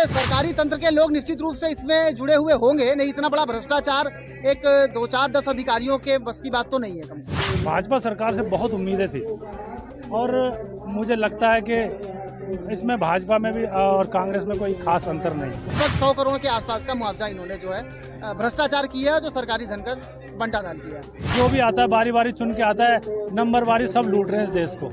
देखिए, सरकारी तंत्र के लोग निश्चित रूप से इसमें जुड़े हुए होंगे, नहीं इतना बड़ा भ्रष्टाचार एक 2-4-10 अधिकारियों के बस की बात तो नहीं है। कम से कम भाजपा सरकार से बहुत उम्मीदें थी और मुझे लगता है कि इसमें भाजपा में भी और कांग्रेस में कोई खास अंतर नहीं। लगभग 100 करोड़ के आसपास का मुआवजा इन्होंने जो है भ्रष्टाचार किया है, जो सरकारी धन का बंटाधार किया है। जो भी आता है बारी बारी चुन के आता है, नंबर वारी सब लूट रहे हैं इस देश को।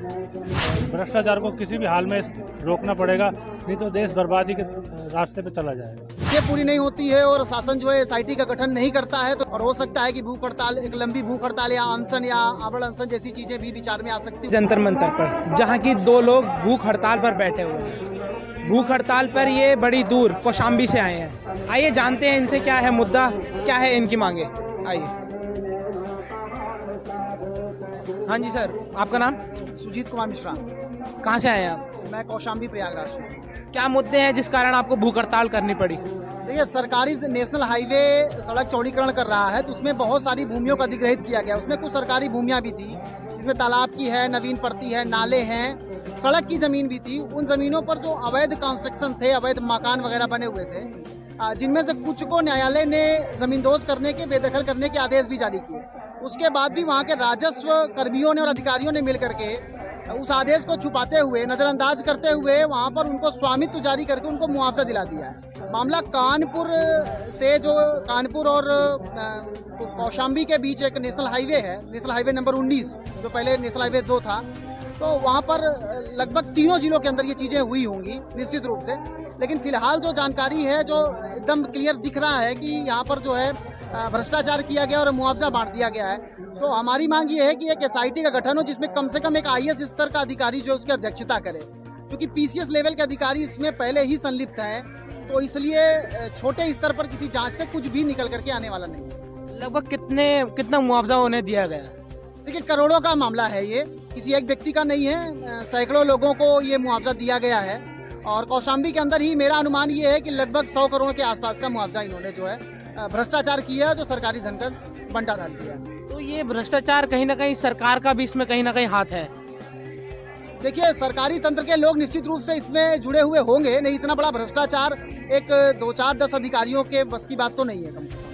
भ्रष्टाचार को किसी भी हाल में रोकना पड़ेगा, नहीं तो देश बर्बादी के रास्ते पे चला जाएगा। ये पूरी नहीं होती है और शासन जो है SIT का गठन नहीं करता है तो और हो सकता है कि भूख हड़ताल, एक लंबी भूख हड़ताल या अनशन या आवरण अनशन जैसी चीजें भी विचार में आ सकती है। जंतर मंतर पर, जहाँ की 2 लोग भूख हड़ताल पर बैठे हुए हैं। भूख हड़ताल पर ये बड़ी दूर कौशाम्बी से आए हैं। आइए जानते हैं इनसे क्या है मुद्दा, क्या है इनकी मांगे। आइए। हाँ जी सर, आपका नाम? सुजीत कुमार मिश्रा। कहाँ से आए हैं आप? मैं कौशाम्बी प्रयागराज से। क्या मुद्दे हैं जिस कारण आपको भूख हड़ताल करनी पड़ी? देखिए, सरकारी नेशनल हाईवे सड़क चौड़ीकरण कर रहा है तो उसमें बहुत सारी भूमियों का अधिग्रहित किया गया। उसमें कुछ सरकारी भूमियां भी थी, इसमें तालाब की है, नवीन पड़ती है, नाले हैं, सड़क की जमीन भी थी। उन जमीनों पर जो अवैध कंस्ट्रक्शन थे, अवैध मकान वगैरह बने हुए थे, जिनमें से कुछ को न्यायालय ने जमींदोज करने के, बेदखल करने के आदेश भी जारी किए। उसके बाद भी वहाँ के राजस्व कर्मियों ने और अधिकारियों ने मिलकर के उस आदेश को छुपाते हुए, नज़रअंदाज करते हुए वहाँ पर उनको स्वामित्व जारी करके उनको मुआवजा दिला दिया है। मामला कानपुर से, जो कानपुर और कौशाम्बी के बीच एक नेशनल हाईवे है, नेशनल हाईवे नंबर 19, जो पहले नेशनल हाईवे 2 था, तो वहाँ पर लगभग 3 जिलों के अंदर ये चीज़ें हुई होंगी निश्चित रूप से। लेकिन फिलहाल जो जानकारी है, जो एकदम क्लियर दिख रहा है कि यहाँ पर जो है भ्रष्टाचार किया गया और मुआवजा बांट दिया गया है। तो हमारी मांग ये है कि एक SIT का गठन हो जिसमें कम से कम एक IAS स्तर का अधिकारी जो उसकी अध्यक्षता करे, क्योंकि PCS लेवल के अधिकारी इसमें पहले ही संलिप्त हैं, तो इसलिए छोटे स्तर पर किसी जांच से कुछ भी निकल करके आने वाला नहीं है। लगभग कितना मुआवजा उन्हें दिया गया? देखिए, करोड़ों का मामला है ये, किसी एक व्यक्ति का नहीं है, सैकड़ों लोगों को ये मुआवजा दिया गया है। और कौशाम्बी के अंदर ही मेरा अनुमान ये है कि लगभग 100 करोड़ के आसपास का मुआवजा इन्होंने जो है भ्रष्टाचार किया है, जो सरकारी धन का बंटाधार किया है। तो ये भ्रष्टाचार कहीं ना कहीं सरकार का भी इसमें कहीं ना कहीं हाथ है। देखिए, सरकारी तंत्र के लोग निश्चित रूप से इसमें जुड़े हुए होंगे, नहीं इतना बड़ा भ्रष्टाचार एक 2-4-10 अधिकारियों के बस की बात तो नहीं है। कम से कम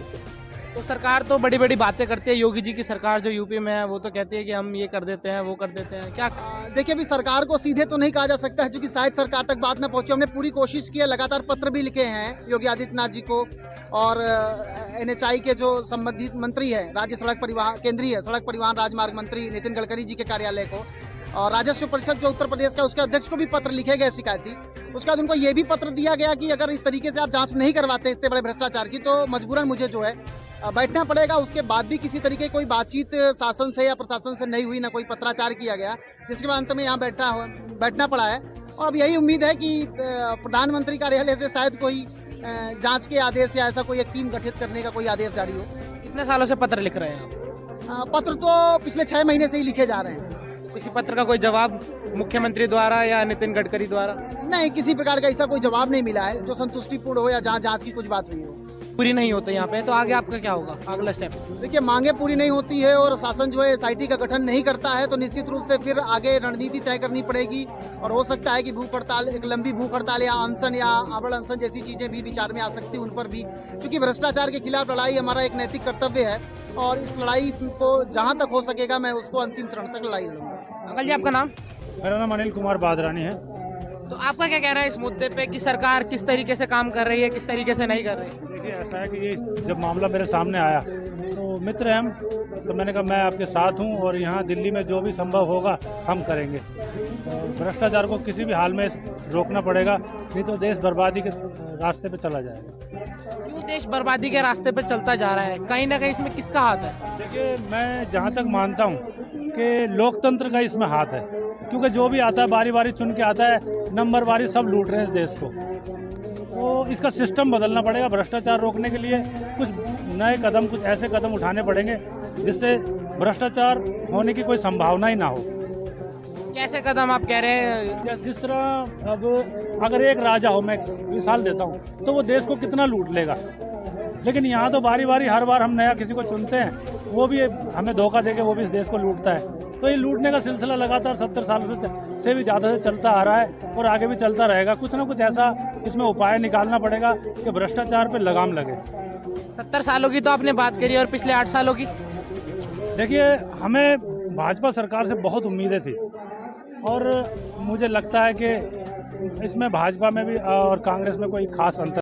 तो सरकार तो बड़ी बड़ी बातें करती है, योगी जी की सरकार जो यूपी में है वो तो कहती है कि हम ये कर देते हैं, वो कर देते हैं। क्या देखिए, अभी सरकार को सीधे तो नहीं कहा जा सकता है, क्योंकि शायद सरकार तक बात न पहुंची। हमने पूरी कोशिश की है, लगातार पत्र भी लिखे हैं योगी आदित्यनाथ जी को, और NHI के जो संबंधित मंत्री है, राज्य सड़क परिवहन, केंद्रीय सड़क परिवहन राजमार्ग मंत्री नितिन गडकरी जी के कार्यालय को, और राजस्व परिषद जो उत्तर प्रदेश का, उसके अध्यक्ष को भी पत्र लिखे गए शिकायती। उसके बाद उनको ये भी पत्र दिया गया कि अगर इस तरीके से आप जांच नहीं करवाते इतने बड़े भ्रष्टाचार की, तो मजबूरन मुझे जो है बैठना पड़ेगा। उसके बाद भी किसी तरीके कोई बातचीत शासन से या प्रशासन से नहीं हुई, ना कोई पत्राचार किया गया, जिसके बाद अंत में यहाँ बैठना पड़ा है। और अब यही उम्मीद है कि प्रधानमंत्री कार्यालय से शायद कोई जांच के आदेश या ऐसा कोई एक टीम गठित करने का कोई आदेश जारी हो। कितने सालों से पत्र लिख रहे हैं आप? पत्र तो पिछले 6 महीने से ही लिखे जा रहे हैं। किसी पत्र का कोई जवाब मुख्यमंत्री द्वारा या नितिन गडकरी द्वारा? नहीं, किसी प्रकार का ऐसा कोई जवाब नहीं मिला है जो संतुष्टिपूर्ण हो या जहाँ जांच की कुछ बात हुई हो। पूरी नहीं होती यहाँ पे, तो आगे आपका क्या होगा, अगला स्टेप? देखिए, मांगे पूरी नहीं होती है और शासन जो है SIT का गठन नहीं करता है, तो निश्चित रूप से फिर आगे रणनीति तय करनी पड़ेगी। और हो सकता है कि भूख हड़ताल, एक लंबी भूख हड़ताल या अनशन या आवरण अनशन जैसी चीजें भी विचार में आ सकती, उन पर भी, क्योंकि भ्रष्टाचार के खिलाफ लड़ाई हमारा एक नैतिक कर्तव्य है और इस लड़ाई को जहाँ तक हो सकेगा मैं उसको अंतिम चरण तक लड़ाई लड़ूंगा। अंकल जी, आपका नाम? मेरा नाम अनिल कुमार बादरानी है। तो आपका क्या कहना है इस मुद्दे पे कि सरकार किस तरीके से काम कर रही है, किस तरीके से नहीं कर रही? देखिए, ऐसा है कि ये जब मामला मेरे सामने आया तो मित्र हैं हम, तो मैंने कहा मैं आपके साथ हूं और यहाँ दिल्ली में जो भी संभव होगा हम करेंगे। भ्रष्टाचार को किसी भी हाल में रोकना पड़ेगा, नहीं तो देश बर्बादी के रास्ते पे चला जाएगा। क्यों देश बर्बादी के रास्ते पे चलता जा रहा है? कहीं ना कहीं इसमें किसका हाथ है? देखिए, मैं जहाँ तक मानता हूँ कि लोकतंत्र का इसमें हाथ है, क्योंकि जो भी आता है बारी बारी चुन के आता है, नंबर वारी सब लूट रहे हैं इस देश को। तो इसका सिस्टम बदलना पड़ेगा। भ्रष्टाचार रोकने के लिए कुछ नए कदम, कुछ ऐसे कदम उठाने पड़ेंगे जिससे भ्रष्टाचार होने की कोई संभावना ही ना हो। कैसे कदम आप कह रहे हैं? जिस तरह अब अगर एक राजा हो, मैं मिसाल देता हूँ, तो वो देश को कितना लूट लेगा। लेकिन यहाँ तो बारी बारी हर बार हम नया किसी को चुनते हैं, वो भी हमें धोखा देके वो भी इस देश को लूटता है। तो ये लूटने का सिलसिला लगातार 70 सालों से भी ज़्यादा से चलता आ रहा है और आगे भी चलता रहेगा। कुछ ना कुछ ऐसा इसमें उपाय निकालना पड़ेगा कि भ्रष्टाचार पे लगाम लगे। 70 सालों की तो आपने बात करी और पिछले 8 सालों की? देखिए, हमें भाजपा सरकार से बहुत उम्मीदें थी और मुझे लगता है कि इसमें भाजपा में भी और कांग्रेस में कोई खास अंतर